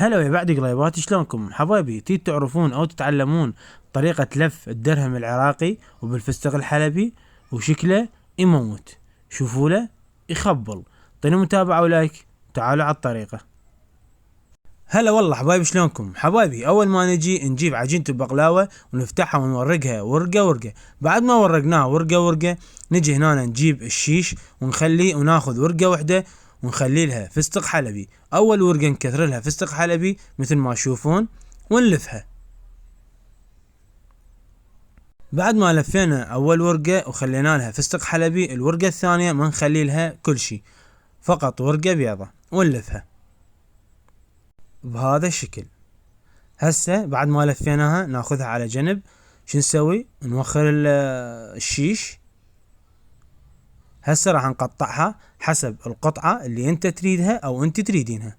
هلا يا بعد قليبات، شلونكم حبايبي؟ تعرفون او تتعلمون طريقة لف الدرهم العراقي وبالفستق الحلبي وشكله يموت. شوفوا له يخبل. طيني متابعة ولايك. تعالوا على الطريقة. هلا والله حبايبي، شلونكم حبايبي؟ اول ما نجيب عجينة البقلاوة ونفتحها ونورقها ورقة ورقة. بعد ما ورقناها ورقة ورقة نجي هنا نجيب الشيش ونخليه وناخذ ورقة واحدة ونخلي لها فستق حلبي. اول ورقة نكثر لها فستق حلبي مثل ما تشوفون ونلفها. بعد ما لفينا اول ورقة وخلينا لها فستق حلبي، الورقة الثانية ما نخلي لها كل شي، فقط ورقة بيضة ونلفها بهذا الشكل. هسه بعد ما لفيناها ناخذها على جنب. شو نسوي؟ نوخر الشيش. هسه راح نقطعها حسب القطعة اللي انت تريدها او انت تريدينها.